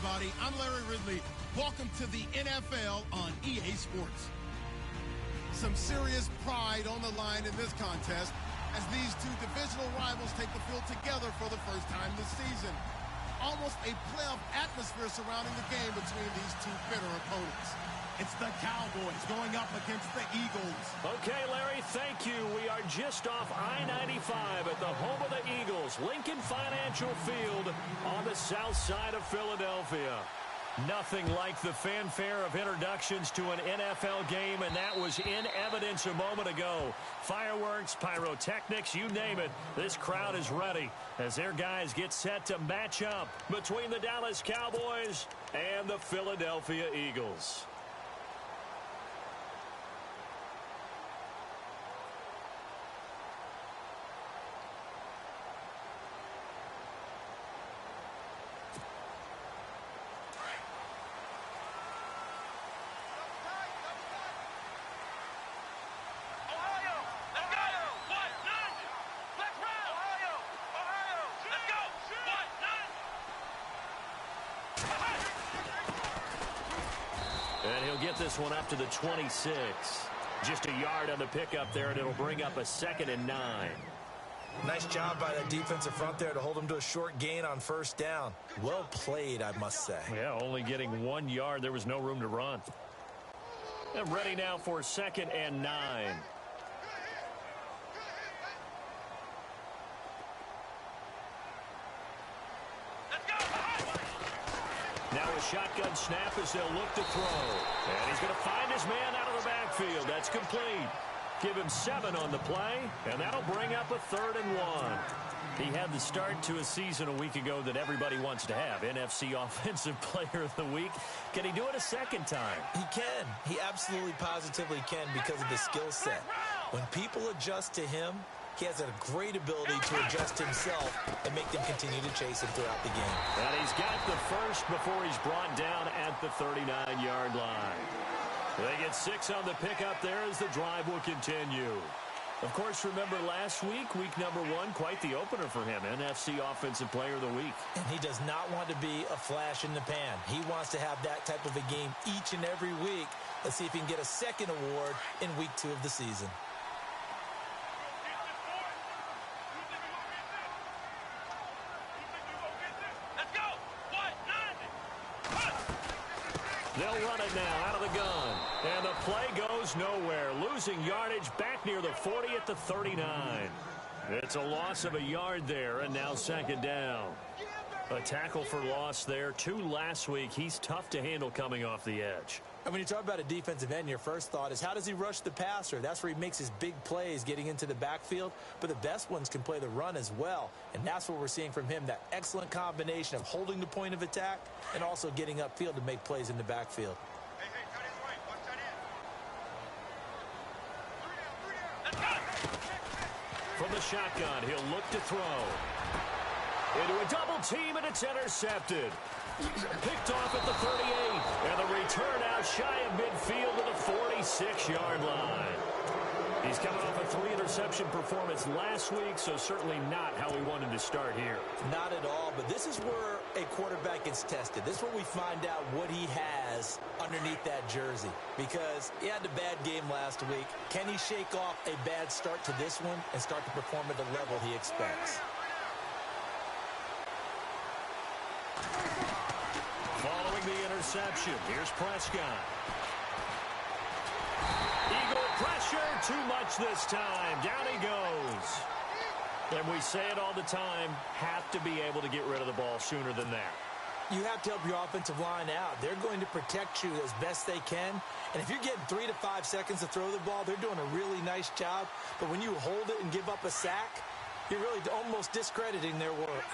everybody. I'm Larry Ridley. Welcome to the NFL on EA Sports. Some serious pride on the line in this contest as these two divisional rivals take the field together for the first time this season. Almost a playoff atmosphere surrounding the game between these two bitter opponents. It's the Cowboys going up against the Eagles. Okay, Larry, thank you. We are just off I-95 at the home of the Eagles, Lincoln Financial Field on the south side of Philadelphia. Nothing like the fanfare of introductions to an NFL game, and that was in evidence a moment ago. Fireworks, pyrotechnics, you name it. This crowd is ready as their guys get set to match up between the Dallas Cowboys and the Philadelphia Eagles. And he'll get this one up to the 26. Just a yard on the pickup there, and it'll bring up a 2nd and 9. Nice job by that defensive front there to hold him to a short gain on first down. Well played, I must say. Yeah, only getting 1 yard. There was no room to run. And ready now for 2nd and 9. Now a shotgun snap as they'll look to throw. And he's going to find his man out of the backfield. That's complete. Give him 7 on the play, and that'll bring up a 3rd and 1. He had the start to a season a week ago that everybody wants to have. NFC Offensive Player of the Week. Can he do it a second time? He can. He absolutely positively can because of the skill set. When people adjust to him, he has a great ability to adjust himself and make them continue to chase him throughout the game. And he's got the first before he's brought down at the 39-yard line. They get 6 on the pickup there as the drive will continue. Of course, remember last week, week number 1, quite the opener for him, NFC Offensive Player of the Week. And he does not want to be a flash in the pan. He wants to have that type of a game each and every week. Let's see if he can get a second award in week 2 of the season. They'll run it now out of the gun. And the play goes nowhere. Losing yardage back near the 40 at the 39. It's a loss of a yard there, and now 2nd down. A tackle for loss there. 2 last week. He's tough to handle coming off the edge. And when you talk about a defensive end, your first thought is how does he rush the passer? That's where he makes his big plays getting into the backfield. But the best ones can play the run as well. And that's what we're seeing from him, that excellent combination of holding the point of attack and also getting upfield to make plays in the backfield. From the shotgun, he'll look to throw. Into a double team, and it's intercepted. Picked off at the 38, and the return out shy of midfield to the 46-yard line. He's coming off a 3-interception performance last week, so certainly not how he wanted to start here. Not at all, but this is where a quarterback gets tested. This is where we find out what he has underneath that jersey, because he had a bad game last week. Can he shake off a bad start to this one and start to perform at the level he expects? Following the interception, here's Prescott. Eagle pressure, too much this time. Down he goes. And we say it all the time, have to be able to get rid of the ball sooner than that. You have to help your offensive line out. They're going to protect you as best they can. And if you're getting 3 to 5 seconds to throw the ball, they're doing a really nice job. But when you hold it and give up a sack, you're really almost discrediting their work.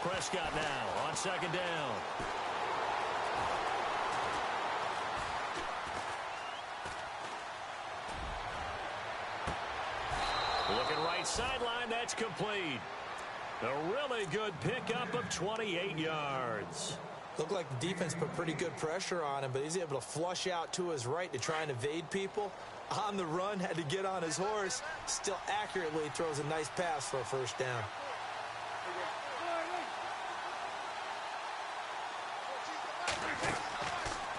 Prescott now on 2nd down. Looking right sideline, that's complete. A really good pickup of 28 yards. Looked like the defense put pretty good pressure on him, but he's able to flush out to his right to try and evade people. On the run, had to get on his horse. Still accurately throws a nice pass for a first down.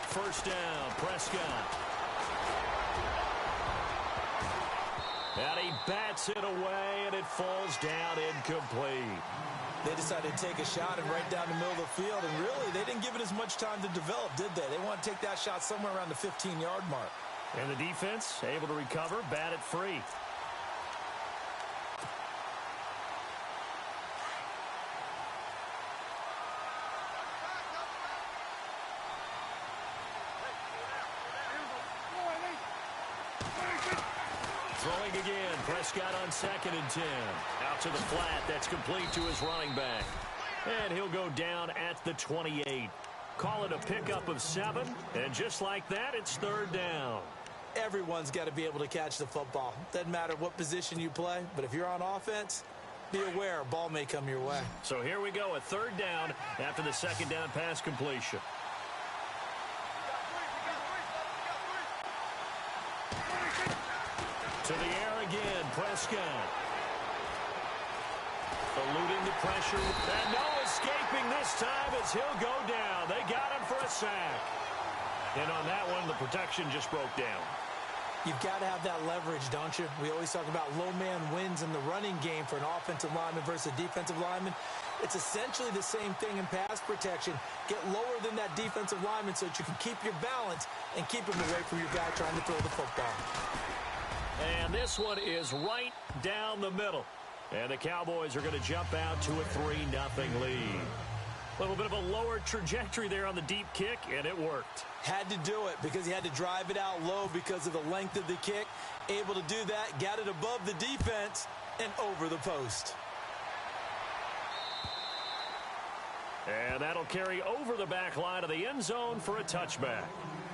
First down, Prescott. And he bats it away, and it falls down incomplete. They decided to take a shot and right down the middle of the field, and really, they didn't give it as much time to develop, did they? They want to take that shot somewhere around the 15-yard mark. And the defense able to recover, bat it free. Throwing again, Prescott on 2nd and 10. Out to the flat, that's complete to his running back. And he'll go down at the 28. Call it a pickup of 7, and just like that, it's 3rd down. Everyone's got to be able to catch the football. Doesn't matter what position you play, but if you're on offense, be aware a ball may come your way. So here we go, a 3rd down after the 2nd down pass completion. To the air again, Prescott. Eluding the pressure. And no escaping this time as he'll go down. They got him for a sack. And on that one, the protection just broke down. You've got to have that leverage, don't you? We always talk about low man wins in the running game for an offensive lineman versus a defensive lineman. It's essentially the same thing in pass protection. Get lower than that defensive lineman so that you can keep your balance and keep him away from your guy trying to throw the football. And this one is right down the middle. And the Cowboys are going to jump out to a 3-0 lead. A little bit of a lower trajectory there on the deep kick, and it worked. Had to do it because he had to drive it out low because of the length of the kick. Able to do that, got it above the defense and over the post. And that'll carry over the back line of the end zone for a touchback.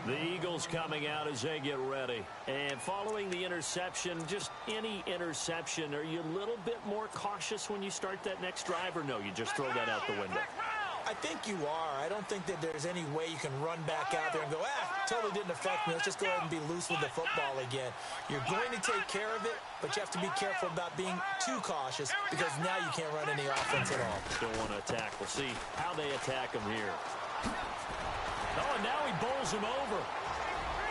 The Eagles coming out as they get ready. And following the interception, just any interception, are you a little bit more cautious when you start that next drive, or no, you just throw that out the window? I think you are. I don't think that there's any way you can run back out there and go, totally didn't affect me. Let's just go ahead and be loose with the football again. You're going to take care of it, but you have to be careful about being too cautious because now you can't run any offense at all. Still want to attack. We'll see how they attack him here. Oh, and now he bowls him over.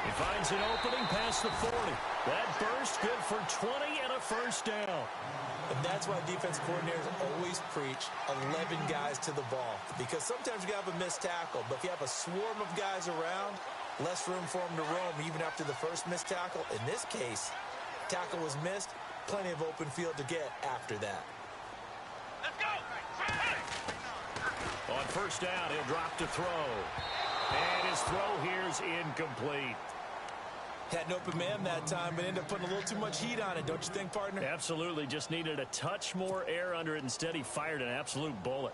He finds an opening past the 40. That burst good for 20 and a first down. And that's why defense coordinators always preach 11 guys to the ball. Because sometimes you have a missed tackle, but if you have a swarm of guys around, less room for them to roam even after the first missed tackle. In this case, tackle was missed, plenty of open field to get after that. Let's go! On first down, he'll drop to throw. And his throw here's incomplete. Had an open man that time, but ended up putting a little too much heat on it, don't you think, partner? Absolutely. Just needed a touch more air under it. Instead, he fired an absolute bullet.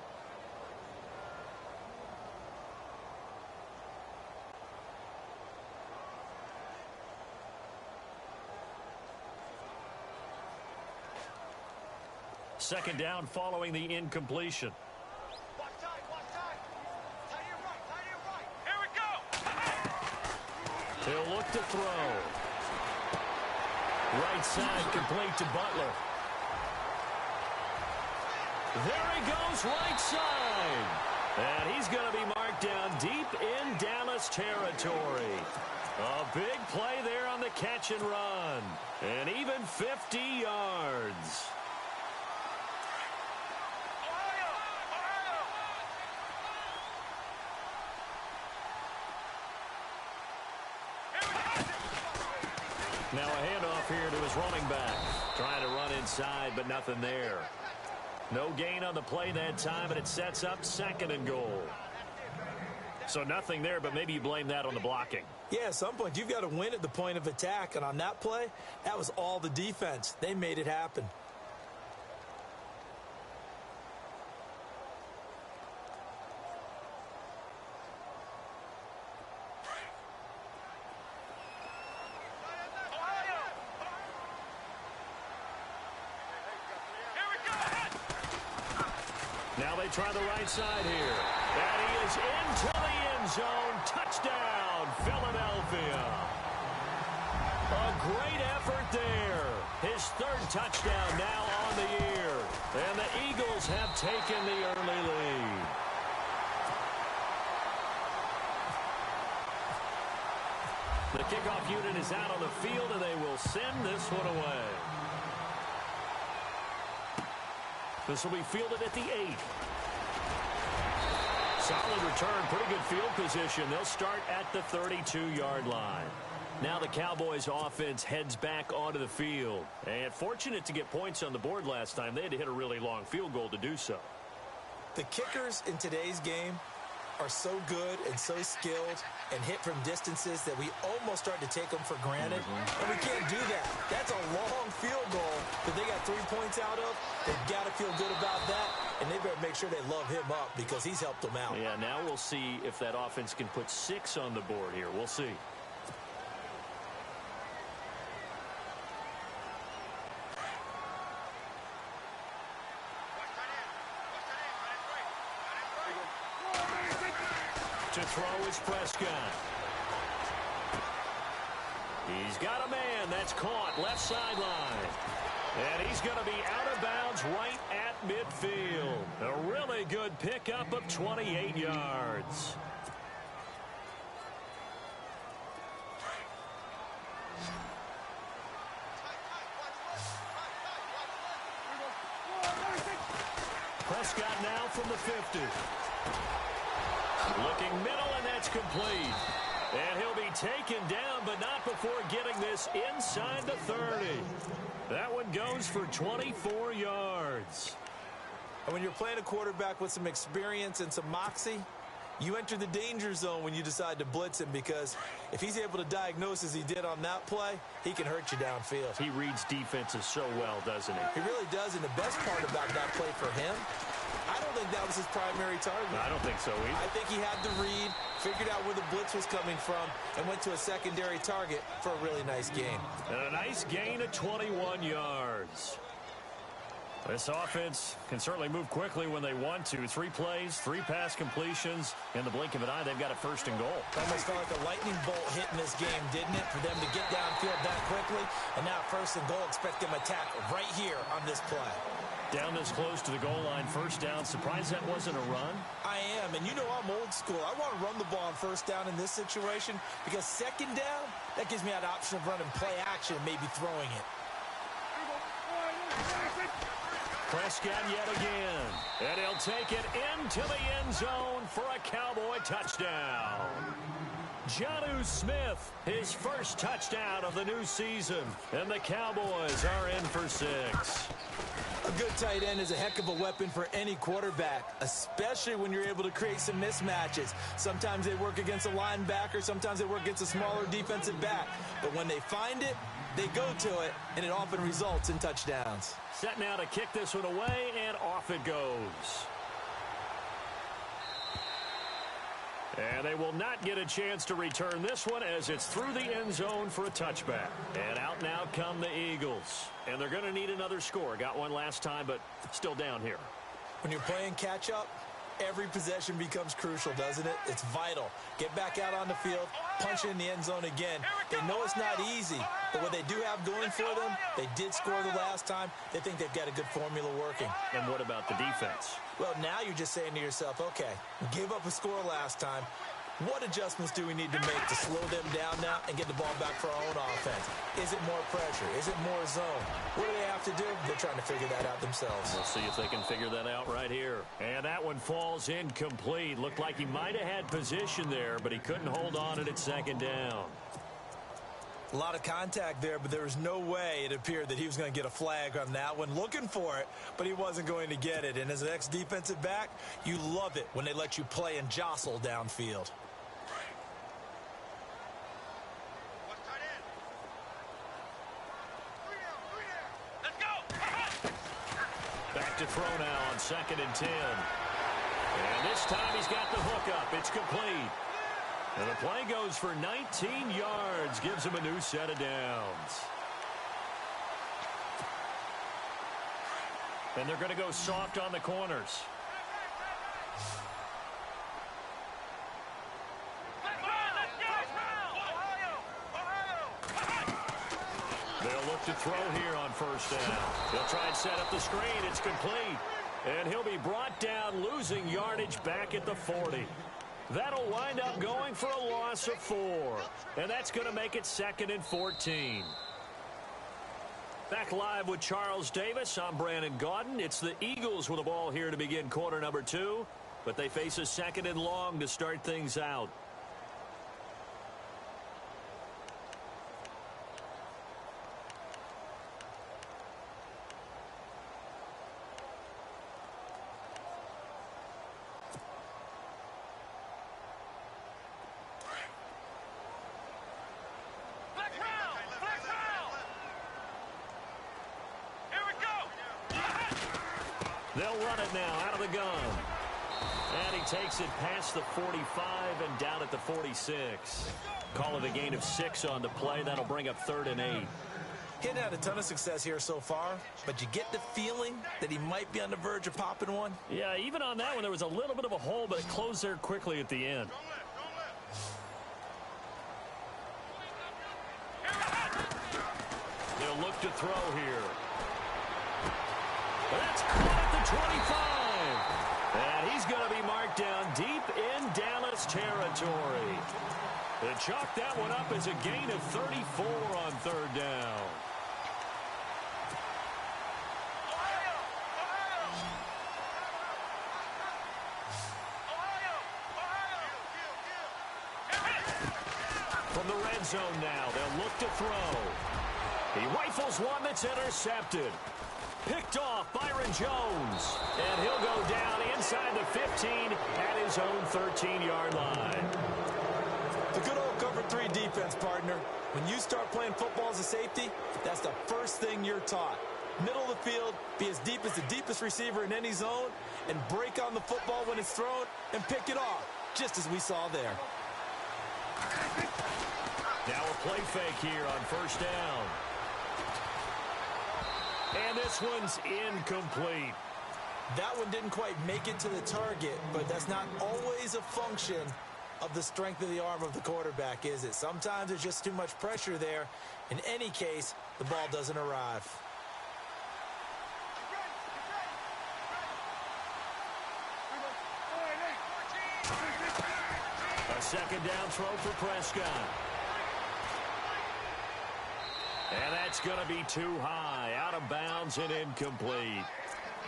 Second down following the incompletion. He'll look to throw. Right side complete to Butler. There he goes, right side. And he's going to be marked down deep in Dallas territory. A big play there on the catch and run. And even 50 yards. Now a handoff here to his running back. Trying to run inside, but nothing there. No gain on the play that time, and it sets up 2nd and goal. So nothing there, but maybe you blame that on the blocking. Yeah, at some point, you've got to win at the point of attack. And on that play, that was all the defense. They made it happen. Now they try the right side here. And he is into the end zone. Touchdown, Philadelphia. A great effort there. His third touchdown now on the year. And the Eagles have taken the early lead. The kickoff unit is out on the field, and they will send this one away. This will be fielded at the 8. Solid return, pretty good field position. They'll start at the 32-yard line. Now the Cowboys offense heads back onto the field. And fortunate to get points on the board last time. They had to hit a really long field goal to do so. The kickers in today's game are so good and so skilled and hit from distances that we almost start to take them for granted. And we can't do that. That's a long field goal that they got 3 points out of. They've got to feel good about that, and they better make sure they love him up because he's helped them out. Yeah, now we'll see if that offense can put 6 on the board here. We'll see. To throw is Prescott. He's got a man. That's caught left sideline. And he's going to be out of bounds right at midfield. A really good pickup of 28 yards. Prescott now from the 50. Looking middle, and that's complete. And he'll be taken down, but not before getting this inside the 30. That one goes for 24 yards. And when you're playing a quarterback with some experience and some moxie, you enter the danger zone when you decide to blitz him, because if he's able to diagnose as he did on that play, he can hurt you downfield. He reads defenses so well, doesn't he? He really does, and the best part about that play for him, I don't think that was his primary target. I don't think so either. I think he had the read, figured out where the blitz was coming from, and went to a secondary target for a really nice gain. And a nice gain of 21 yards. This offense can certainly move quickly when they want to. 3 plays, 3 pass completions. In the blink of an eye, they've got a 1st and goal. Almost felt like a lightning bolt hit in this game, didn't it? For them to get downfield that quickly. And now 1st and goal, expect them to attack right here on this play. Down this close to the goal line, 1st down. Surprised that wasn't a run? I am, and you know I'm old school. I want to run the ball on 1st down in this situation, because 2nd down, that gives me that option of running play action and maybe throwing it. Prescott yet again. And he'll take it into the end zone for a Cowboy touchdown. Jonnu Smith, his 1st touchdown of the new season. And the Cowboys are in for 6. A good tight end is a heck of a weapon for any quarterback, especially when you're able to create some mismatches. Sometimes they work against a linebacker, sometimes they work against a smaller defensive back. But when they find it, they go to it, and it often results in touchdowns. Set now to kick this one away, and off it goes. And they will not get a chance to return this one as it's through the end zone for a touchback. And out now come the Eagles. And they're going to need another score. Got one last time, but still down here. When you're playing catch-up, every possession becomes crucial, doesn't it? It's vital. Get back out on the field, punch it in the end zone again. They know it's not easy, but what they do have going for them, they did score the last time. They think they've got a good formula working. And what about the defense? Well, now you're just saying to yourself, okay, we gave up a score last time. What adjustments do we need to make to slow them down now and get the ball back for our own offense? Is it more pressure? Is it more zone? What do they have to do? They're trying to figure that out themselves. We'll see if they can figure that out right here. And that one falls incomplete. Looked like he might have had position there, but he couldn't hold on at 2nd down. A lot of contact there, but there was no way it appeared that he was going to get a flag on that one. Looking for it, but he wasn't going to get it. And as an ex-defensive back, you love it when they let you play and jostle downfield. Back to throw now on 2nd and 10. And this time he's got the hook up. It's complete. And the play goes for 19 yards. Gives him a new set of downs. And they're going to go soft on the corners. They'll look to throw here on first down. They'll try and set up the screen. It's complete. And he'll be brought down, losing yardage back at the 40. That'll wind up going for a loss of 4. And that's going to make it 2nd and 14. Back live with Charles Davis. I'm Brandon Gaudin. It's the Eagles with the ball here to begin quarter number 2. But they face a 2nd and long to start things out. They'll run it now out of the gun. And he takes it past the 45 and down at the 46. Call it a gain of 6 on the play. That'll bring up 3rd and 8. He hadn't had a ton of success here so far, but you get the feeling that he might be on the verge of popping one. Yeah, even on that one, there was a little bit of a hole, but it closed there quickly at the end. They'll look to throw here. That's caught at the 25. And he's going to be marked down deep in Dallas territory. They chalk that one up as a gain of 34 on 3rd down. From the red zone now, they'll look to throw. He rifles one that's intercepted. Picked off Byron Jones. And he'll go down inside the 15 at his own 13-yard line. The good old cover 3 defense, partner. When you start playing football as a safety, that's the first thing you're taught. Middle of the field, be as deep as the deepest receiver in any zone, and break on the football when it's thrown and pick it off, just as we saw there. Now a play fake here on first down. And this one's incomplete. That one didn't quite make it to the target, but that's not always a function of the strength of the arm of the quarterback, is it? Sometimes there's just too much pressure there. In any case, the ball doesn't arrive. A 2nd down throw for Prescott. And that's going to be too high, out of bounds and incomplete.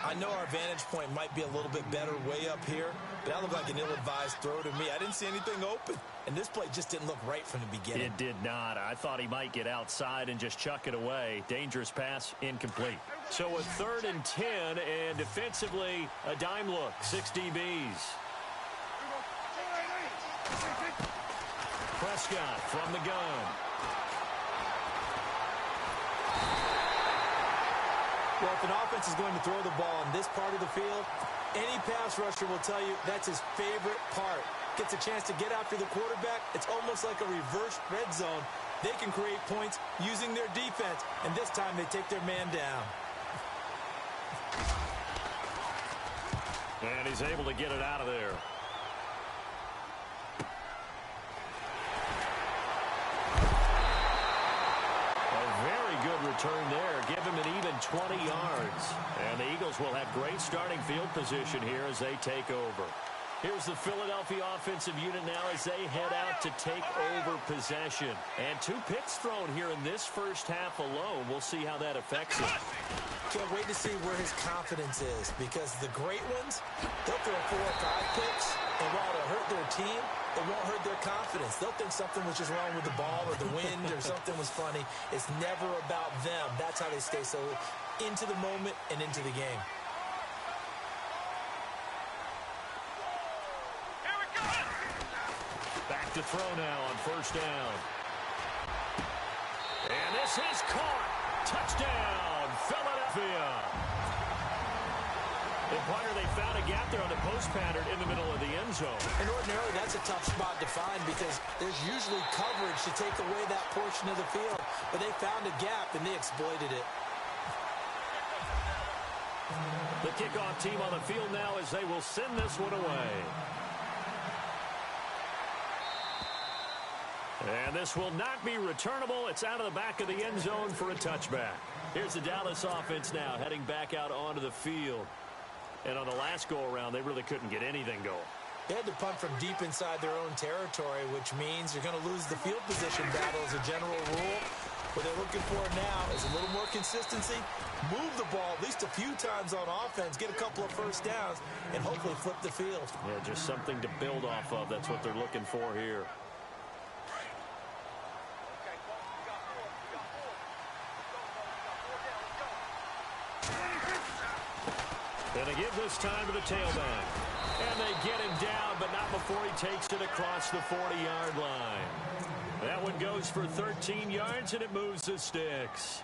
I know our vantage point might be a little bit better way up here, but that looked like an ill-advised throw to me. I didn't see anything open, and this play just didn't look right from the beginning. It did not. I thought he might get outside and just chuck it away. Dangerous pass, incomplete. So a 3rd and 10, and defensively, a dime look, 6 DBs. Prescott from the gun. Well, if an offense is going to throw the ball in this part of the field, any pass rusher will tell you that's his favorite part. Gets a chance to get after the quarterback. It's almost like a reverse red zone. They can create points using their defense, and this time they take their man down. And he's able to get it out of there. Return there, give him an even 20 yards. And the Eagles will have great starting field position here as they take over. Here's the Philadelphia offensive unit now as they head out to take over possession. And 2 picks thrown here in this first half alone. We'll see how that affects him. Can't wait to see where his confidence is, because the great ones, they'll throw 4 or 5 picks, and while it'll hurt their team, it won't hurt their confidence. They'll think something was just wrong with the ball or the wind or something was funny. It's never about them. That's how they stay so into the moment and into the game. Back to throw now on first down. And this is caught. Touchdown, Philadelphia. And partner, they found a gap there on the post pattern in the middle of the end zone. And ordinarily, that's a tough spot to find because there's usually coverage to take away that portion of the field. But they found a gap, and they exploited it. The kickoff team on the field now as they will send this one away. And this will not be returnable. It's out of the back of the end zone for a touchback. Here's the Dallas offense now heading back out onto the field. And on the last go-around, they really couldn't get anything going. They had to punt from deep inside their own territory, which means you're going to lose the field position battle as a general rule. What they're looking for now is a little more consistency, move the ball at least a few times on offense, get a couple of first downs, and hopefully flip the field. Yeah, just something to build off of. That's what they're looking for here. And they give this time to the tailback. And they get him down, but not before he takes it across the 40-yard line. That one goes for 13 yards, and it moves the sticks.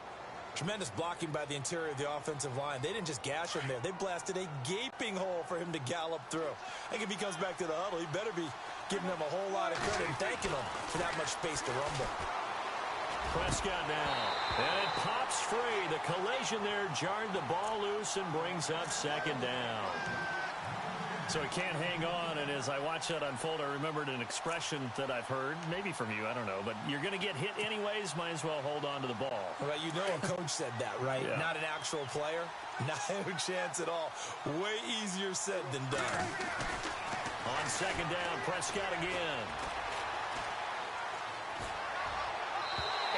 Tremendous blocking by the interior of the offensive line. They didn't just gash him there. They blasted a gaping hole for him to gallop through. I think if he comes back to the huddle, he better be giving them a whole lot of credit and thanking them for that much space to rumble. Prescott now. And it pops free. The collision there jarred the ball loose and brings up second down. So he can't hang on, and as I watch that unfold, I remembered an expression that I've heard, maybe from you, I don't know, but you're going to get hit anyways, might as well hold on to the ball. Well, you know a coach said that, right? Yeah. Not an actual player. Not a chance at all. Way easier said than done. On second down, Prescott again.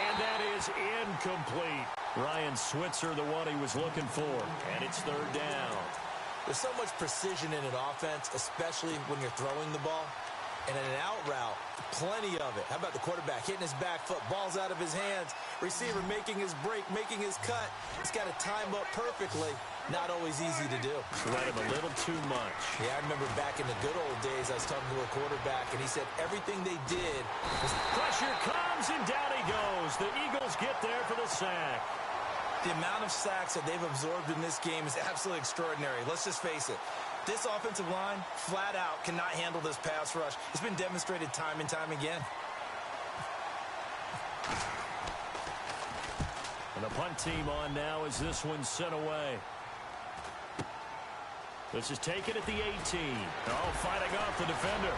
And that is incomplete. Ryan Switzer, the one he was looking for, and it's third down. There's so much precision in an offense, especially when you're throwing the ball. And in an out route, plenty of it. How about the quarterback hitting his back foot, ball's out of his hands, receiver making his break, making his cut. He's got to time up perfectly. Not always easy to do. Let him a little too much. Yeah, I remember back in the good old days, I was talking to a quarterback, and he said everything they did was... Pressure comes, and down he goes. The Eagles get there for the sack. The amount of sacks that they've absorbed in this game is absolutely extraordinary. Let's just face it. This offensive line, flat out, cannot handle this pass rush. It's been demonstrated time and time again. And the punt team on now as this one's sent away. This is taken at the 18. Oh, fighting off the defender.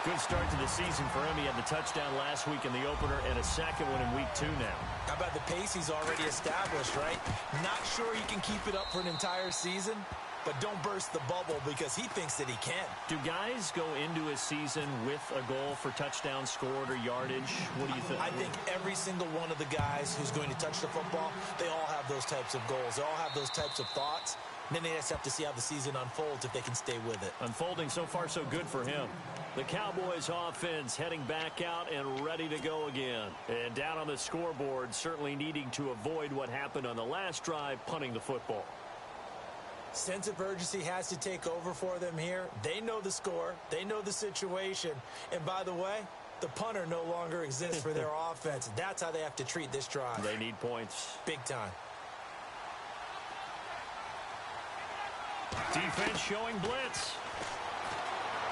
Good start to the season for him. He had the touchdown last week in the opener and a second one in week 2 now. How about the pace he's already established, right? Not sure he can keep it up for an entire season, but don't burst the bubble because he thinks that he can. Do guys go into a season with a goal for touchdown scored or yardage? What do you think? I think every single one of the guys who's going to touch the football, they all have those types of goals. They all have those types of thoughts. And then they just have to see how the season unfolds if they can stay with it. Unfolding so far so good for him. The Cowboys offense heading back out and ready to go again. And down on the scoreboard, certainly needing to avoid what happened on the last drive, punting the football. Sense of urgency has to take over for them here. They know the score. They know the situation. And by the way, the punter no longer exists for their offense. That's how they have to treat this drive. They need points. Big time. Defense showing blitz.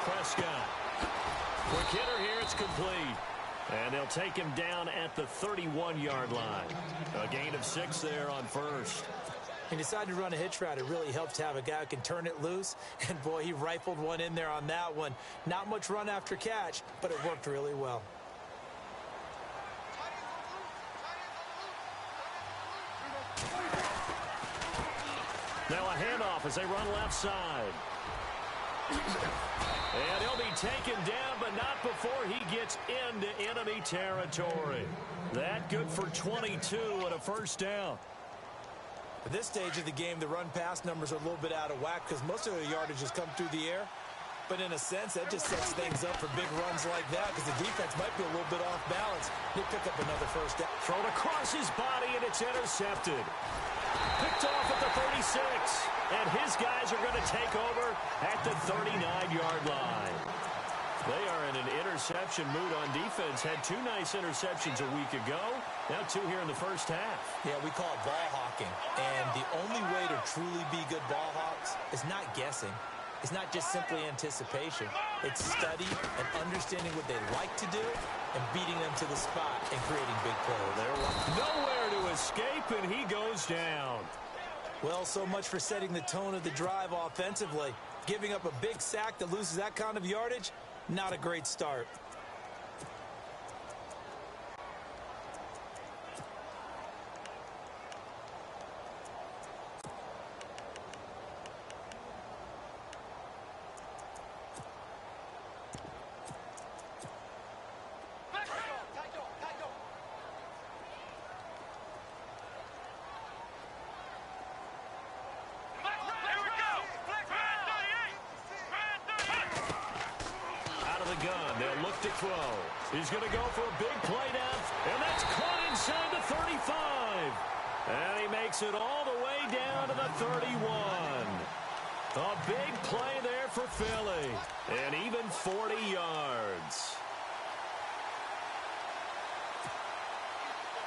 Prescott. Quick hitter here, it's complete. And they'll take him down at the 31-yard line. A gain of 6 there on first. He decided to run a hitch route. It really helps to have a guy who can turn it loose. And, boy, he rifled one in there on that one. Not much run after catch, but it worked really well. Now a handoff as they run left side. And he'll be taken down, but not before he gets into enemy territory. That good for 22 and a first down. At this stage of the game, the run-pass numbers are a little bit out of whack because most of the yardage has come through the air. But in a sense, that just sets things up for big runs like that because the defense might be a little bit off balance. They pick up another first down. Thrown across his body, and it's intercepted. Picked off at the 36. And his guys are going to take over at the 39-yard line. They are in an interception mood on defense. Had 2 nice interceptions a week ago. Now 2 here in the first half. Yeah, we call it ball hawking. And the only way to truly be good ball hawks is not guessing. is not just simply anticipation. It's study and understanding what they like to do and beating them to the spot and creating big plays. They're nowhere to escape, and he goes down. Well, so much for setting the tone of the drive offensively. Giving up a big sack that loses that kind of yardage, not a great start. He's going to go for a big play down, and that's caught inside the 35. And he makes it all the way down to the 31. A big play there for Philly, and even 40 yards.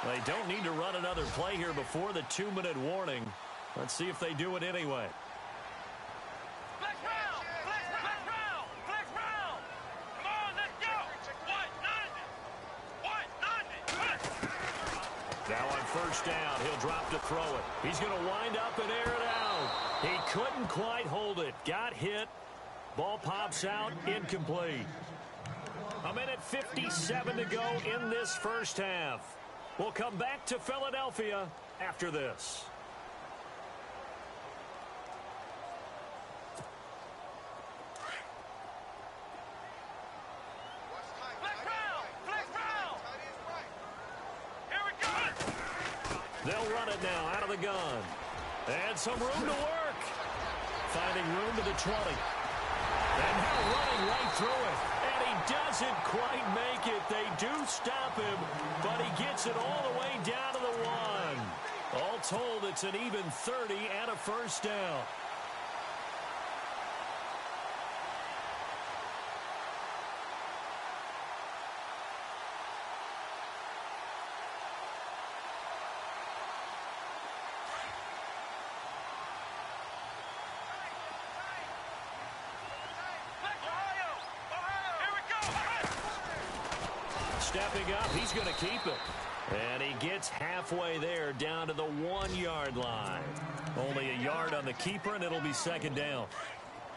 They don't need to run another play here before the 2-minute warning. Let's see if they do it anyway. Now on first down, he'll drop to throw it. He's going to wind up and air it out. He couldn't quite hold it. Got hit. Ball pops out, incomplete. 1:57 to go in this first half. We'll come back to Philadelphia after this. They'll run it now out of the gun. And some room to work. Finding room to the 20. And now running right through it. And he doesn't quite make it. They do stop him, but he gets it all the way down to the 1. All told, it's an even 30 and a first down. Stepping up, he's going to keep it. And he gets halfway there down to the 1-yard line. Only a yard on the keeper, and it'll be second down.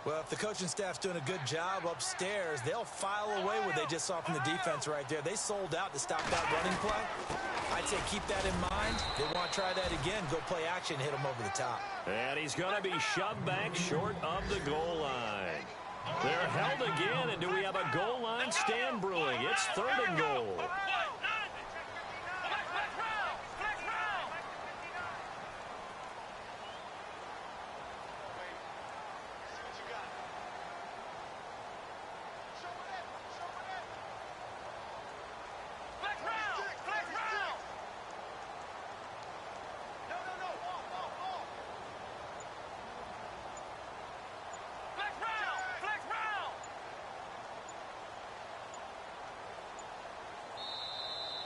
Well, if the coaching staff's doing a good job upstairs, they'll file away what they just saw from the defense right there. They sold out to stop that running play. I'd say keep that in mind. They want to try that again. Go play action, hit them over the top. And he's going to be shoved back short of the goal line. They're held again, and do we have a goal line stand brewing? It's 3rd and goal.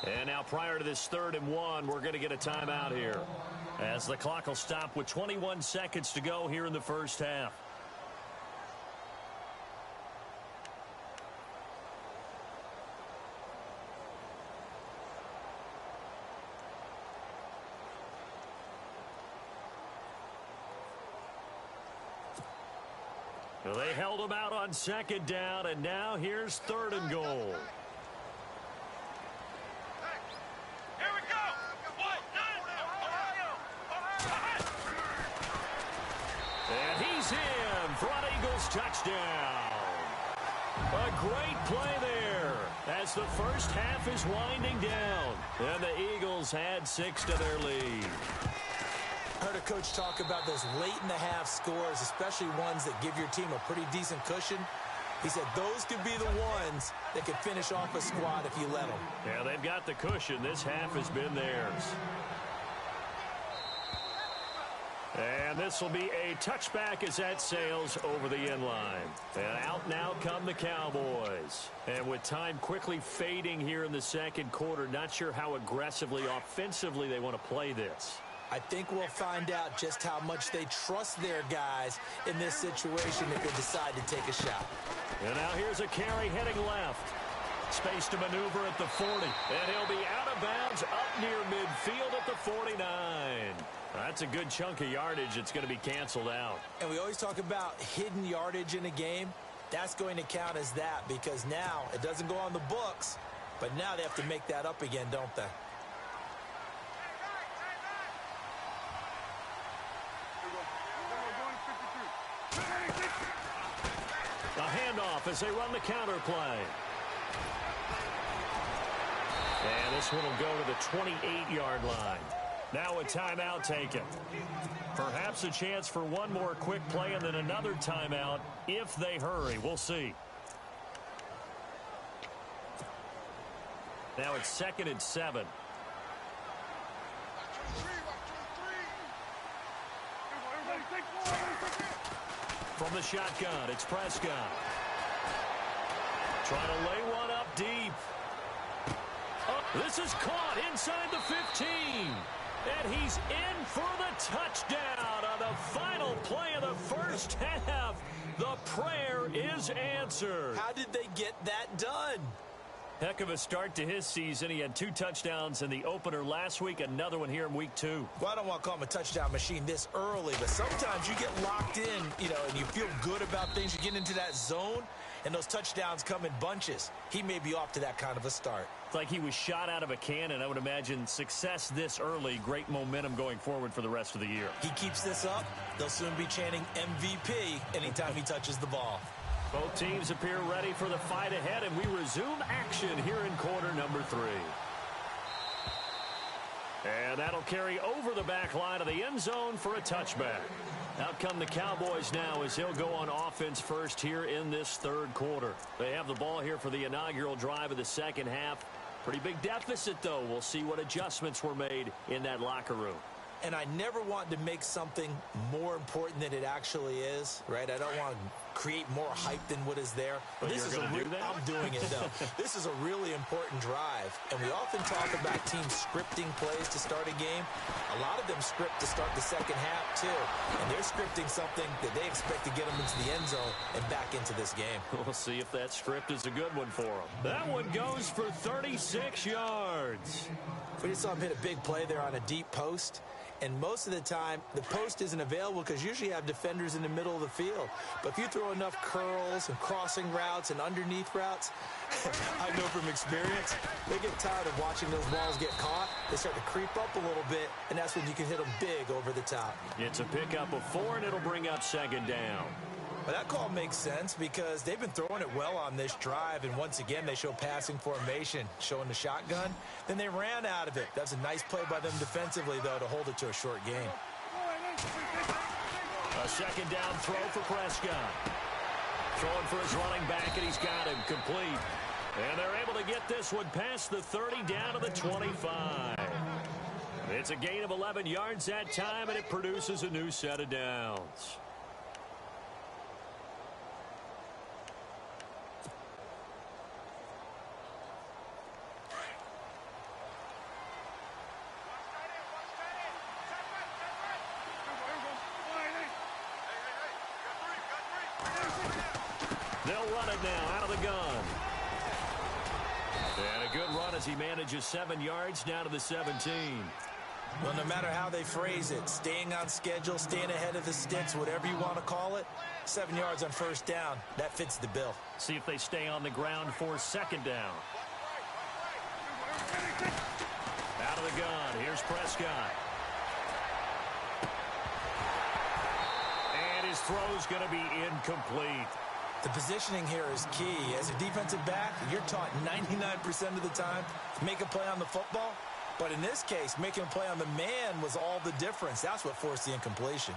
And now prior to this 3rd and 1, we're going to get a timeout here, as the clock will stop with 21 seconds to go here in the first half. Well, they held him out on 2nd down, and now here's 3rd and goal. Front Eagles touchdown. A great play there as the first half is winding down. And the Eagles had 6 to their lead. Heard a coach talk about those late in the half scores, especially ones that give your team a pretty decent cushion. He said those could be the ones that could finish off a squad if you let them. Yeah, they've got the cushion. This half has been theirs. And this will be a touchback as that sails over the end line. And out now come the Cowboys. And with time quickly fading here in the second quarter, not sure how aggressively, offensively they want to play this. I think we'll find out just how much they trust their guys in this situation if they decide to take a shot. And now here's a carry heading left. Space to maneuver at the 40. And he'll be out of bounds up near midfield at the 49. That's a good chunk of yardage. It's going to be canceled out. And we always talk about hidden yardage in a game. That's going to count as that because now it doesn't go on the books, but now they have to make that up again, don't they? A handoff as they run the counter play. And this one will go to the 28-yard line. Now a timeout taken. Perhaps a chance for one more quick play and then another timeout if they hurry. We'll see. Now it's 2nd and 7. From the shotgun, it's Prescott. Trying to lay one up deep. Oh, this is caught inside the 15. And he's in for the touchdown on the final play of the first half. The prayer is answered. How did they get that done? Heck of a start to his season. He had 2 touchdowns in the opener last week, another one here in week 2. Well, I don't want to call him a touchdown machine this early, but sometimes you get locked in, and you feel good about things. You get into that zone, and those touchdowns come in bunches. He may be off to that kind of a start. It's like he was shot out of a cannon. I would imagine success this early, great momentum going forward for the rest of the year. He keeps this up, they'll soon be chanting MVP anytime he touches the ball. Both teams appear ready for the fight ahead, and we resume action here in quarter number 3. And that'll carry over the back line of the end zone for a touchback. Out come the Cowboys now as he'll go on offense first here in this 3rd quarter. They have the ball here for the inaugural drive of the second half. Pretty big deficit, though. We'll see what adjustments were made in that locker room. And I never want to make something more important than it actually is, right? I don't want to create more hype than what is there. But this is do that? I'm doing it, though. This is a really important drive. And we often talk about teams scripting plays to start a game. A lot of them script to start the second half, too. And they're scripting something that they expect to get them into the end zone and back into this game. We'll see if that script is a good one for them. That one goes for 36 yards. We just saw him hit a big play there on a deep post. And most of the time, the post isn't available because usually you have defenders in the middle of the field. But if you throw enough curls and crossing routes and underneath routes, I know from experience, they get tired of watching those balls get caught. They start to creep up a little bit, and that's when you can hit them big over the top. It's a pickup of 4, and it'll bring up 2nd down. But that call makes sense because they've been throwing it well on this drive, and once again, they show passing formation, showing the shotgun. Then they ran out of it. That's a nice play by them defensively, though, to hold it to a short game. A 2nd down throw for Prescott. Throwing for his running back, and he's got him complete. And they're able to get this one past the 30 down to the 25. It's a gain of 11 yards that time, and it produces a new set of downs. They'll run it now out of the gun. And a good run as he manages 7 yards down to the 17. Well, no matter how they phrase it, staying on schedule, staying ahead of the sticks, whatever you want to call it, 7 yards on 1st down, that fits the bill. See if they stay on the ground for 2nd down. Out of the gun, here's Prescott. And his throw's going to be incomplete. The positioning here is key. As a defensive back, you're taught 99% of the time to make a play on the football. But in this case, making a play on the man was all the difference. That's what forced the incompletion.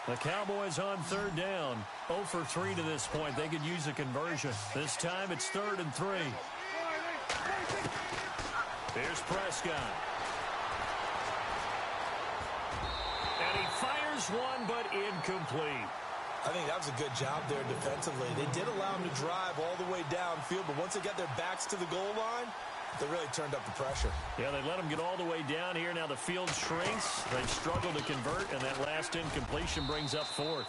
The Cowboys on 3rd down. 0 for 3 to this point. They could use a conversion. This time it's 3rd and 3. Here's Prescott. And he fires one, but incomplete. I think that was a good job there defensively. They did allow them to drive all the way downfield, but once they got their backs to the goal line, they really turned up the pressure. Yeah, they let them get all the way down here. Now the field shrinks. They've struggled to convert, and that last incompletion brings up fourth.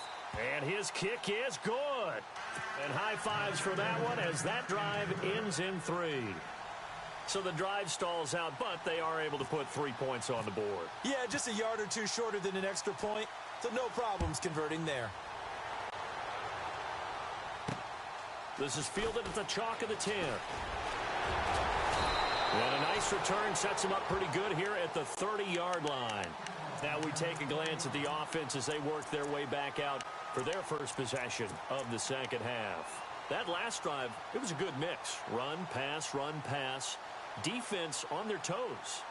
And his kick is good. And high fives for that one as that drive ends in 3. So the drive stalls out, but they are able to put 3 points on the board. Yeah, just a yard or two shorter than an extra point, so no problems converting there. This is fielded at the chalk of the 10. And a nice return sets them up pretty good here at the 30-yard line. Now we take a glance at the offense as they work their way back out for their first possession of the second half. That last drive, it was a good mix. Run, pass, defense on their toes.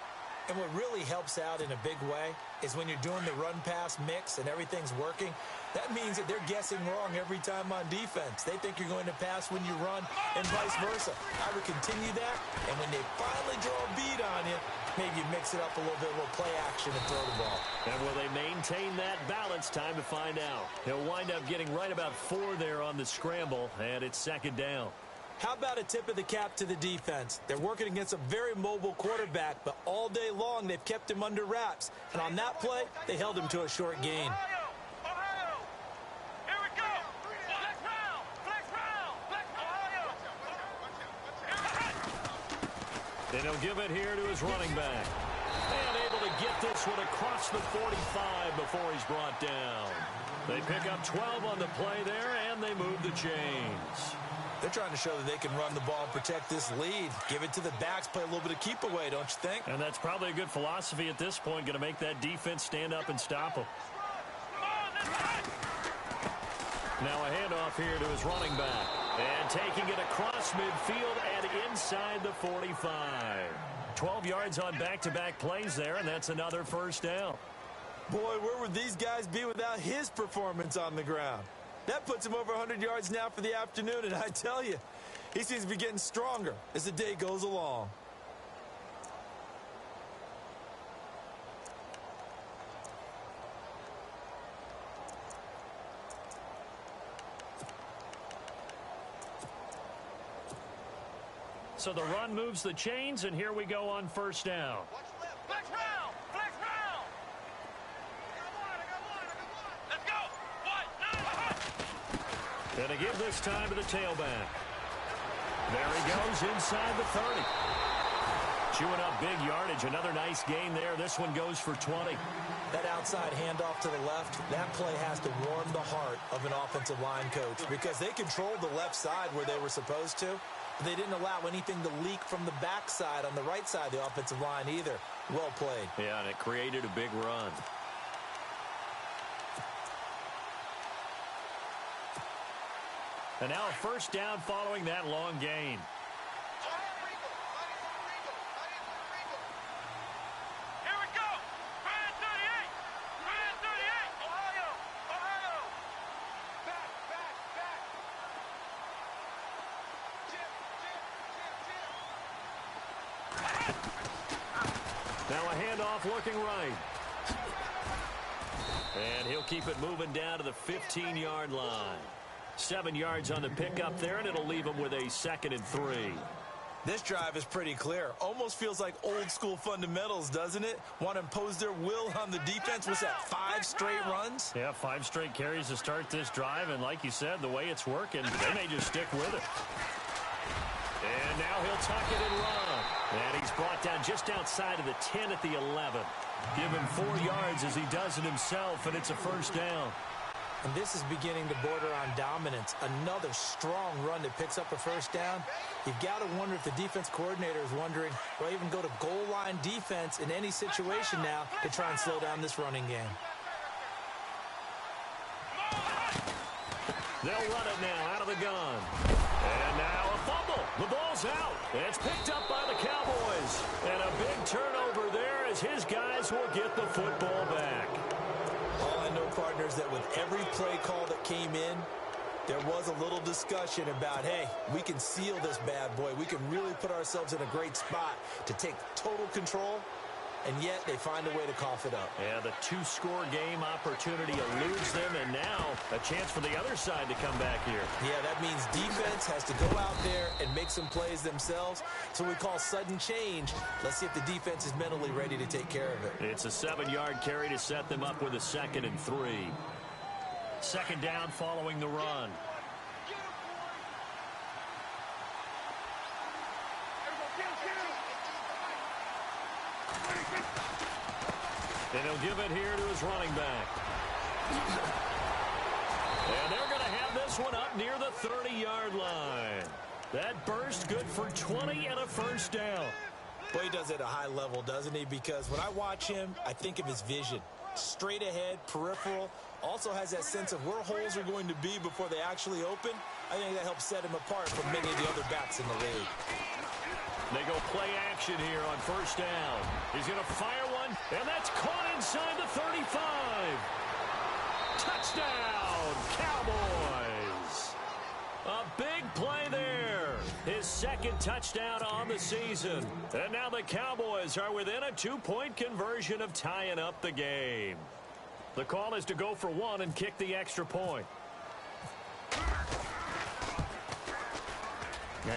And what really helps out in a big way is when you're doing the run-pass mix and everything's working, that means that they're guessing wrong every time on defense. They think you're going to pass when you run and vice versa. I would continue that, and when they finally draw a bead on you, maybe you mix it up a little bit, a little play action and throw the ball. And will they maintain that balance? Time to find out. He'll wind up getting right about 4 there on the scramble, and it's second down. How about a tip of the cap to the defense? They're working against a very mobile quarterback, but all day long they've kept him under wraps. And on that play, they held him to a short gain. Ohio! Here we go! Flex round! Flex round! Flex Ohio! And he'll give it here to his running back. And able to get this one across the 45 before he's brought down. They pick up 12 on the play there, and they move the chains. They're trying to show that they can run the ball and protect this lead. Give it to the backs, play a little bit of keep away, don't you think? And that's probably a good philosophy at this point, going to make that defense stand up and stop them. Now a handoff here to his running back. And taking it across midfield and inside the 45. 12 yards on back-to-back plays there, and that's another first down. Boy, where would these guys be without his performance on the ground? That puts him over 100 yards now for the afternoon, and I tell you, he seems to be getting stronger as the day goes along. So the run moves the chains, and here we go on first down. Flex round! Flex round! Let's go! And to give this time to the tailback. There he goes inside the 30. Chewing up big yardage. Another nice gain there. This one goes for 20. That outside handoff to the left, that play has to warm the heart of an offensive line coach because they controlled the left side where they were supposed to. But they didn't allow anything to leak from the backside on the right side of the offensive line either. Well played. Yeah, and it created a big run. And now a first down following that long gain. Here we go! Brand 38! Brand 38! Ohio! Ohio! Back! Now a handoff looking right. And he'll keep it moving down to the 15-yard line. 7 yards on the pickup there, and it'll leave him with a 2nd and 3. This drive is pretty clear. Almost feels like old school fundamentals, doesn't it? Want to impose their will on the defense. Was that 5 straight runs? Yeah, 5 straight carries to start this drive, and like you said, the way it's working, they may just stick with it. And now he'll tuck it and run. And he's brought down just outside of the 10 at the 11. Give him 4 yards as he does it himself, and it's a first down. And this is beginning to border on dominance. Another strong run that picks up a first down. You've got to wonder if the defense coordinator is wondering, will I even go to goal line defense in any situation now to try and slow down this running game? They'll run it now out of the gun. And now a fumble. The ball's out. It's picked up by the Cowboys. And a big turnover there as his guys will get the football back. All I know, partners, that with every play call that came in, there was a little discussion about, hey, we can seal this bad boy. We can really put ourselves in a great spot to take total control. and yet they find a way to cough it up. Yeah, the two-score game opportunity eludes them, and now a chance for the other side to come back here. Yeah, that means defense has to go out there and make some plays themselves. So we call sudden change. Let's see if the defense is mentally ready to take care of it. It's a 7-yard carry to set them up with a 2nd and 3. 2nd down following the run. And he'll give it here to his running back. And they're going to have this one up near the 30-yard line. That burst good for 20 and a 1st down. Boy, he does it at a high level, doesn't he? Because when I watch him, I think of his vision. Straight ahead, peripheral. Also has that sense of where holes are going to be before they actually open. I think that helps set him apart from many of the other backs in the league. They go play action here on 1st down. He's going to fire one, and that's caught inside the 35. Touchdown, Cowboys. A big play there. His 2nd touchdown on the season. And now the Cowboys are within a 2-point conversion of tying up the game. The call is to go for 1 and kick the extra point.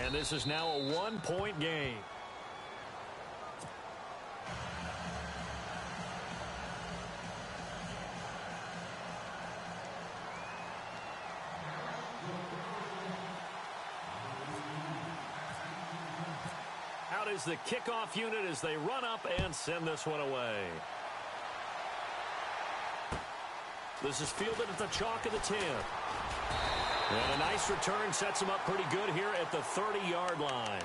And this is now a 1-point game. Out is the kickoff unit as they run up and send this one away. This is fielded at the chalk of the 10. And a nice return sets them up pretty good here at the 30-yard line.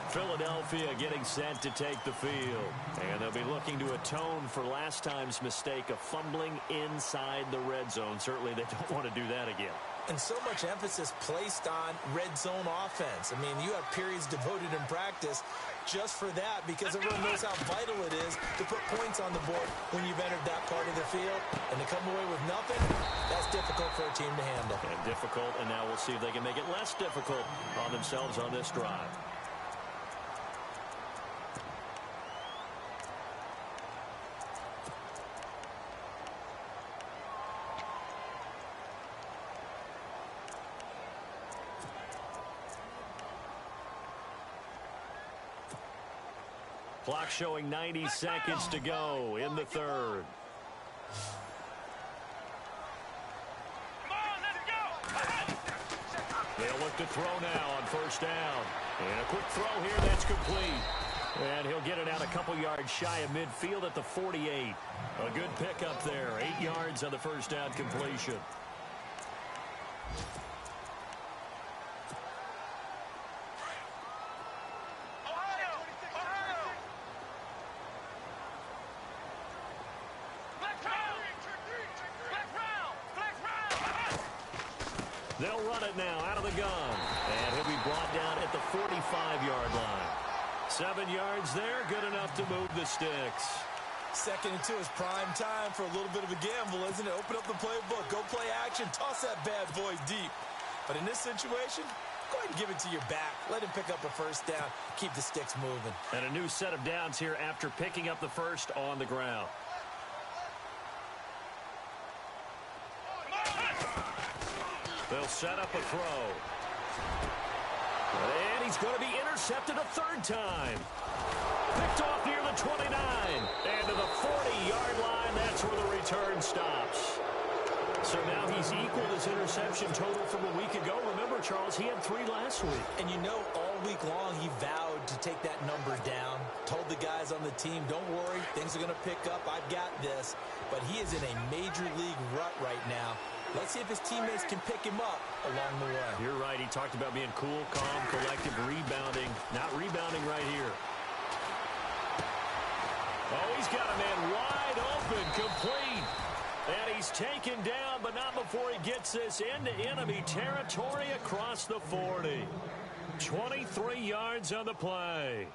Philadelphia getting set to take the field. And they'll be looking to atone for last time's mistake of fumbling inside the red zone. Certainly they don't want to do that again. And so much emphasis placed on red zone offense. I mean, you have periods devoted in practice just for that because everyone knows how vital it is to put points on the board when you've entered that part of the field. And to come away with nothing, that's difficult for a team to handle. And difficult, and now we'll see if they can make it less difficult on themselves on this drive. Clock showing 90 seconds to go in the 3rd. They'll look to throw now on 1st down. And a quick throw here, that's complete. And he'll get it out a couple yards shy of midfield at the 48. A good pickup there, 8 yards on the 1st down completion. They'll run it now out of the gun. And he'll be brought down at the 45-yard line. 7 yards there, good enough to move the sticks. 2nd and 2 is prime time for a little bit of a gamble, isn't it? Open up the playbook, go play action, toss that bad boy deep. But in this situation, go ahead and give it to your back. Let him pick up a 1st down, keep the sticks moving. And a new set of downs here after picking up the 1st on the ground. They'll set up a throw. And he's going to be intercepted a 3rd time. Picked off near the 29. And to the 40-yard line, that's where the return stops. So now he's equaled his interception total from a week ago. Remember, Charles, he had 3 last week. And you know, all week long he vowed to take that number down. Told the guys on the team, don't worry, things are going to pick up. I've got this. But he is in a major league rut right now. Let's see if his teammates can pick him up along the way. You're right. He talked about being cool, calm, collective, rebounding. Not rebounding right here. Oh, he's got a man wide open, complete. And he's taken down, but not before he gets this into enemy territory across the 40. 23 yards on the play.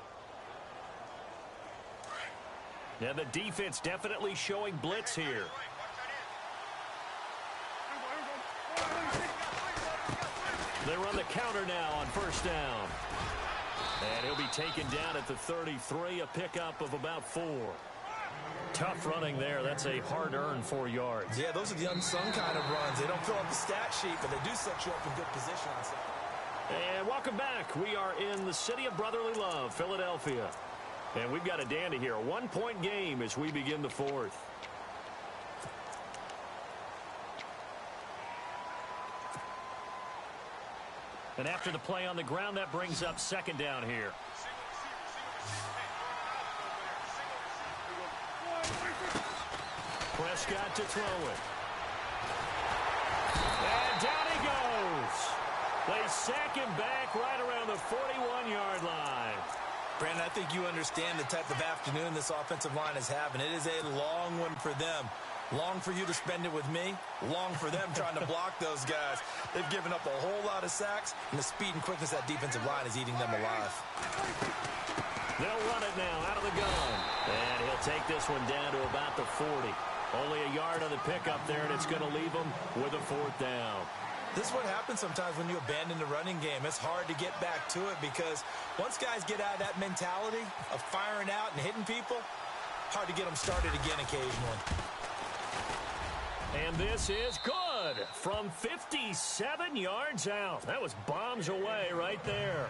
Now the defense definitely showing blitz here. They run the counter now on 1st down. And he'll be taken down at the 33, a pickup of about 4. Tough running there. That's a hard-earned 4 yards. Yeah, those are the unsung kind of runs. They don't fill up the stat sheet, but they do set you up in good position on Saturday. And welcome back. We are in the city of brotherly love, Philadelphia. And we've got a dandy here. A 1-point game as we begin the fourth. And after the play on the ground, that brings up second down here. Prescott to throw it. And down he goes. They sack him back right around the 41-yard line. Brandon, I think you understand the type of afternoon this offensive line is having. It is a long one for them. Long for you to spend it with me. Long for them trying to block those guys. They've given up a whole lot of sacks, and the speed and quickness of that defensive line is eating them alive. They'll run it now out of the gun. And he'll take this one down to about the 40. Only a yard on the pickup there, and it's going to leave them with a fourth down. This is what happens sometimes when you abandon the running game. It's hard to get back to it because once guys get out of that mentality of firing out and hitting people, hard to get them started again occasionally. And this is good from 57 yards out. That was bombs away right there.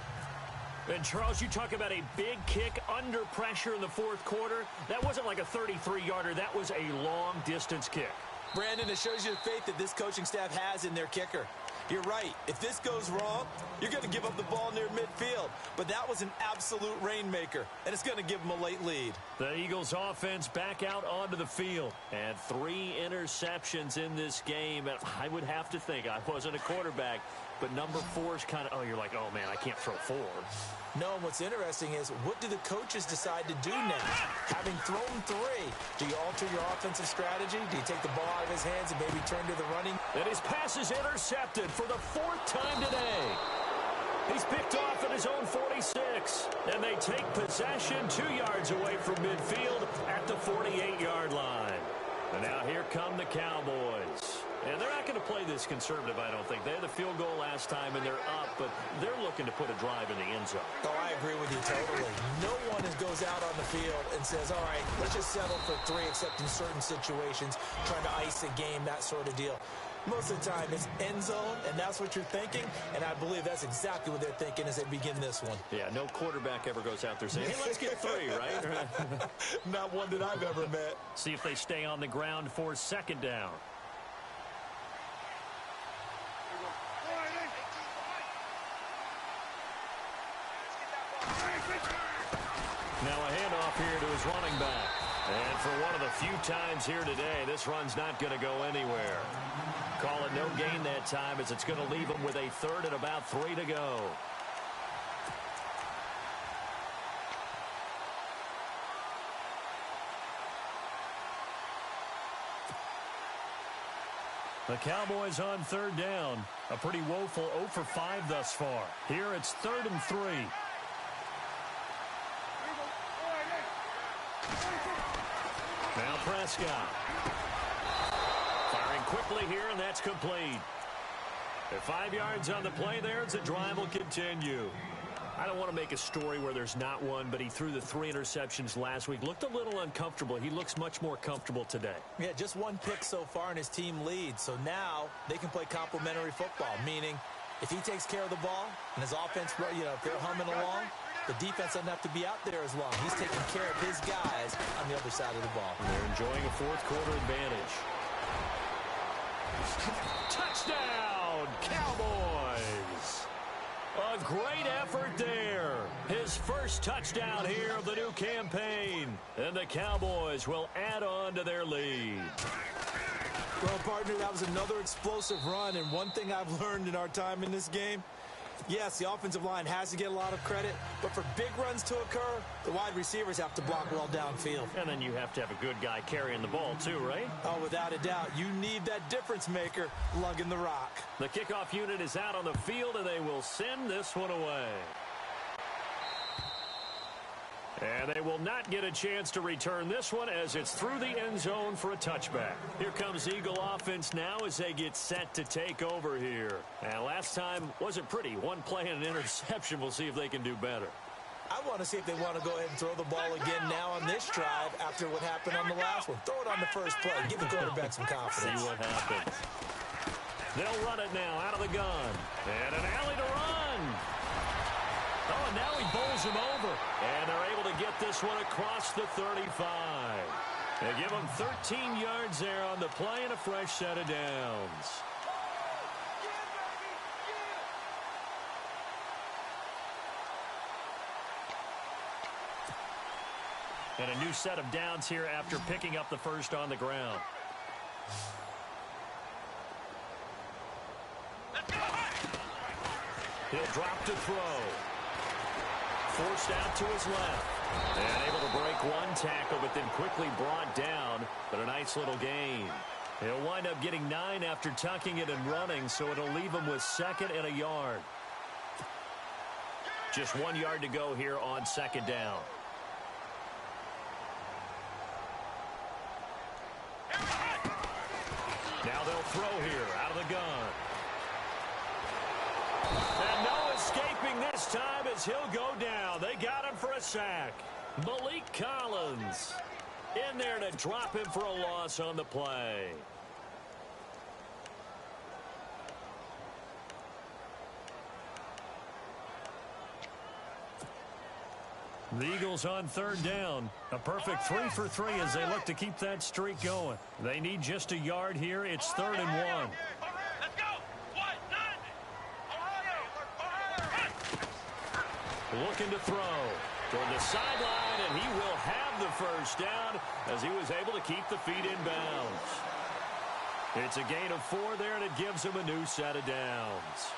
And, Charles, you talk about a big kick under pressure in the fourth quarter. That wasn't like a 33-yarder. That was a long-distance kick. Brandon, it shows you the faith that this coaching staff has in their kicker. You're right. If this goes wrong, you're going to give up the ball near midfield. But that was an absolute rainmaker, and it's going to give them a late lead. The Eagles offense back out onto the field. And 3 interceptions in this game. And I would have to think, I wasn't a quarterback, but number 4 is kind of, oh, you're like, oh, man, I can't throw 4. No, what's interesting is what do the coaches decide to do next? Having thrown 3, do you alter your offensive strategy? Do you take the ball out of his hands and maybe turn to the running? And his pass is intercepted for the 4th time today. He's picked off at his own 46. And they take possession 2 yards away from midfield at the 48-yard line. And now here come the Cowboys. And they're not going to play this conservative, I don't think. They had the field goal last time, and they're up, but they're looking to put a drive in the end zone. Oh, I agree with you totally. No one goes out on the field and says, all right, let's just settle for 3, except in certain situations, trying to ice a game, that sort of deal. Most of the time, it's end zone, and that's what you're thinking, and I believe that's exactly what they're thinking as they begin this one. Yeah, no quarterback ever goes out there saying, hey, let's get 3, right? Not one that I've ever met. See if they stay on the ground for second down. Now a handoff here to his running back. And for one of the few times here today, this run's not going to go anywhere. Call it no gain that time as it's going to leave him with a 3rd and about 3 to go. The Cowboys on 3rd down. A pretty woeful 0 for 5 thus far. Here it's 3rd and 3. Now Prescott. Firing quickly here, and that's complete. At 5 yards on the play there, the drive will continue. I don't want to make a story where there's not one, but he threw the 3 interceptions last week. Looked a little uncomfortable. He looks much more comfortable today. Yeah, just 1 pick so far, and his team leads. So now they can play complementary football, meaning if he takes care of the ball and his offense, if they're humming along, the defense doesn't have to be out there as long. He's taking care of his guys on the other side of the ball. And they're enjoying a 4th quarter advantage. Touchdown, Cowboys! A great effort there. His first touchdown here of the new campaign. And the Cowboys will add on to their lead. Well, partner, that was another explosive run. And one thing I've learned in our time in this game, yes, the offensive line has to get a lot of credit, but for big runs to occur, the wide receivers have to block well downfield. And then you have to have a good guy carrying the ball too, right? Oh, without a doubt. You need that difference maker lugging the rock. The kickoff unit is out on the field, and they will send this one away. And they will not get a chance to return this one as it's through the end zone for a touchback. Here comes Eagle offense now as they get set to take over here. And last time wasn't pretty. 1 play and an interception. We'll see if they can do better. I want to see if they want to go ahead and throw the ball again now on this drive after what happened on the last one. Throw it on the first play. Give the quarterback some confidence. See what happens. They'll run it now out of the gun. And an alley to run. Oh, and now he bowls him over. And they're able to get this one across the 35. They give him 13 yards there on the play and a fresh set of downs. And a new set of downs here after picking up the first on the ground. He'll drop to throw. Forced out to his left. And able to break one tackle, but then quickly brought down. But a nice little gain. He'll wind up getting 9 after tucking it and running, so it'll leave him with 2nd and a yard. Just 1 yard to go here on 2nd down. Now they'll throw here out of the gun. And no escaping this time as he'll go down. They got him for a sack. Malik Collins in there to drop him for a loss on the play. The Eagles on 3rd down. A perfect 3 for 3 as they look to keep that streak going. They need just a yard here. It's 3rd and 1. Let's go. Looking to throw toward the sideline, and he will have the first down as he was able to keep the feet in bounds. It's a gain of 4 there, and it gives him a new set of downs.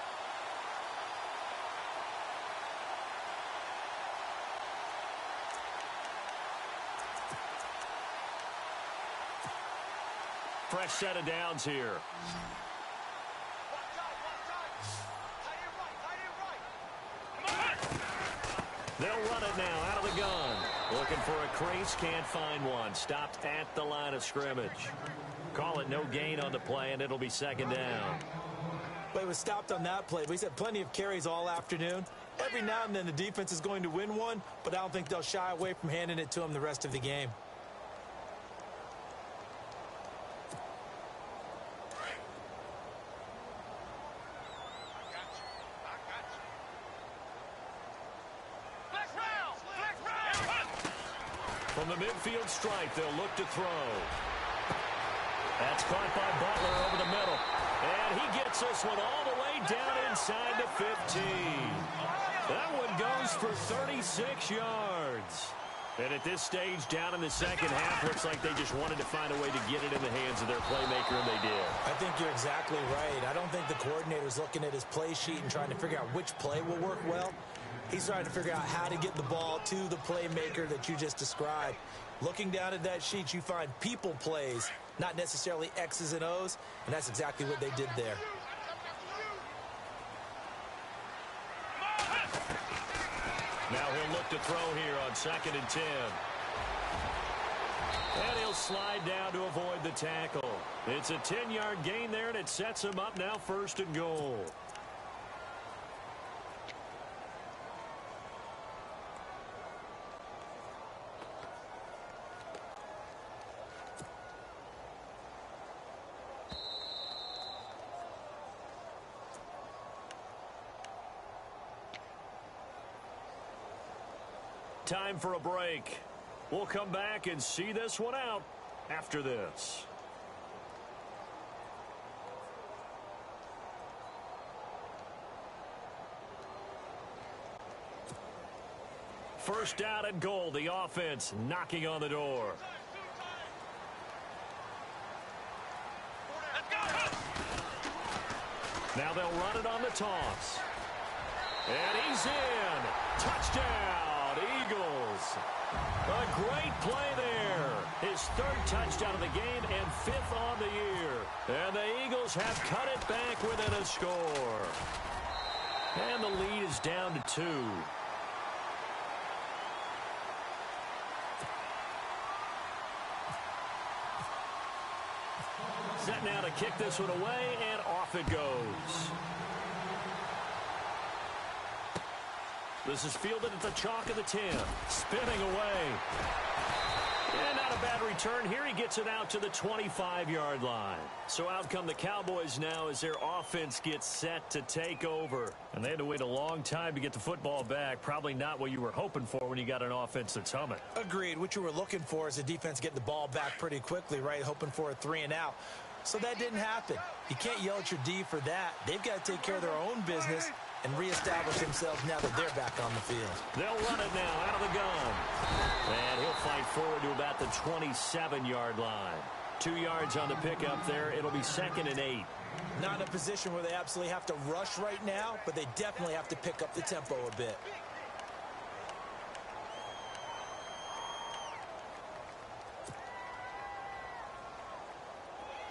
Fresh set of downs here. They'll run it now out of the gun. Looking for a crease, can't find one. Stopped at the line of scrimmage. Call it no gain on the play, and it'll be 2nd down. But it was stopped on that play. He's had plenty of carries all afternoon. Every now and then the defense is going to win one, but I don't think they'll shy away from handing it to him the rest of the game. From the midfield stripe, they'll look to throw. That's caught by Butler over the middle. And he gets this one all the way down inside the 15. That one goes for 36 yards. And at this stage, down in the second half, looks like they just wanted to find a way to get it in the hands of their playmaker, and they did. I think you're exactly right. I don't think the coordinator's looking at his play sheet and trying to figure out which play will work well. He's trying to figure out how to get the ball to the playmaker that you just described. Looking down at that sheet, you find people plays, not necessarily X's and O's, and that's exactly what they did there. Now he'll look to throw here on 2nd and 10. And he'll slide down to avoid the tackle. It's a 10-yard gain there, and it sets him up now 1st and goal. Time for a break. We'll come back and see this one out after this. First down and goal. The offense knocking on the door. Now they'll run it on the toss. And he's in. Touchdown. Eagles. A great play there. His 3rd touchdown of the game and 5th on the year. And the Eagles have cut it back within a score. And the lead is down to 2. Set now to kick this one away, and off it goes. This is fielded at the chalk of the 10. Spinning away. And not a bad return here. He gets it out to the 25-yard line. So out come the Cowboys now as their offense gets set to take over. And they had to wait a long time to get the football back. Probably not what you were hoping for when you got an offense that's humming. Agreed. What you were looking for is the defense getting the ball back pretty quickly, right? Hoping for a 3-and-out. So that didn't happen. You can't yell at your D for that. They've got to take care of their own business and reestablish themselves now that they're back on the field. They'll run it now out of the gun. And he'll fight forward to about the 27-yard line. 2 yards on the pickup there. It'll be 2nd and 8. Not in a position where they absolutely have to rush right now, but they definitely have to pick up the tempo a bit.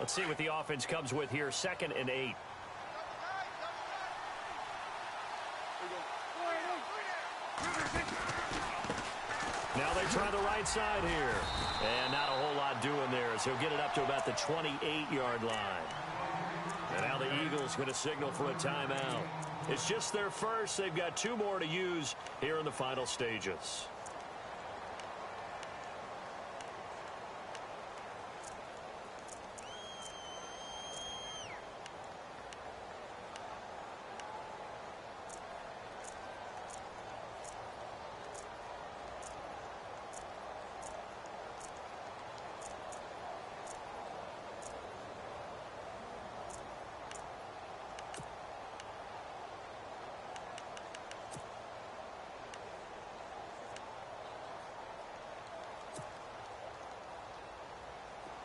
Let's see what the offense comes with here. 2nd and 8. Now they try the right side here. And not a whole lot doing there as he'll get it up to about the 28-yard line. And now the Eagles going to signal for a timeout. It's just their first. They've got 2 more to use here in the final stages.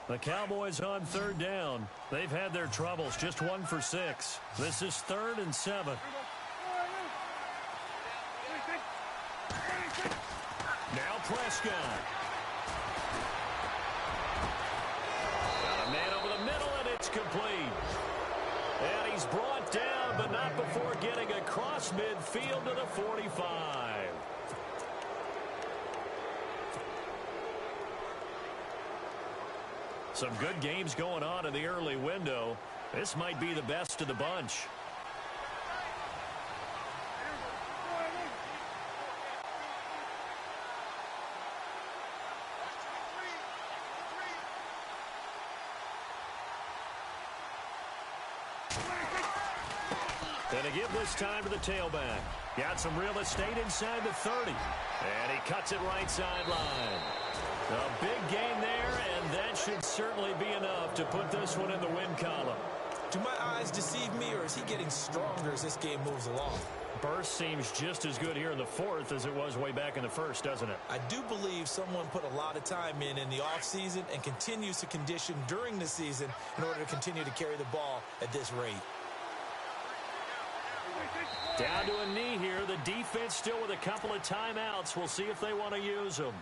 The Cowboys on 3rd down. They've had their troubles. Just 1 for 6. This is 3rd and 7. Now Prescott. Got a man over the middle, and it's complete. And he's brought down, but not before getting across midfield to the 45. Some good games going on in the early window. This might be the best of the bunch. And to give this time to the tailback. Got some real estate inside the 30. And he cuts it right sideline. A big gain there, and that should certainly be enough to put this one in the win column. Do my eyes deceive me, or is he getting stronger as this game moves along? Burst seems just as good here in the 4th as it was way back in the 1st, doesn't it? I do believe someone put a lot of time in the offseason and continues to condition during the season in order to continue to carry the ball at this rate. Down to a knee here. The defense still with a couple of timeouts. We'll see if they want to use them.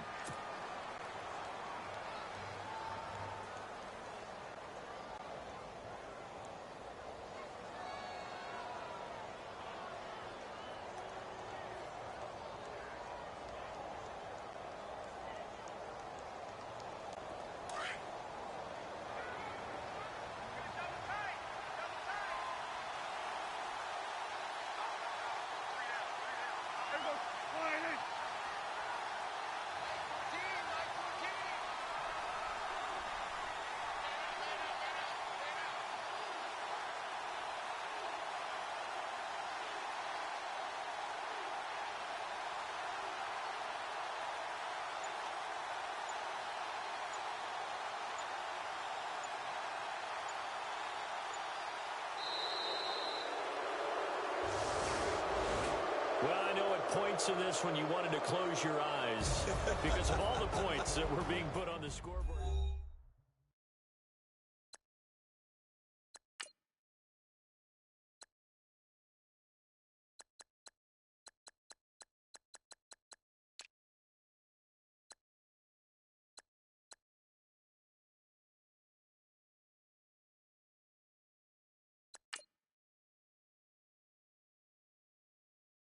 Well, I know at points in this when you wanted to close your eyes because of all the points that were being put on the scoreboard.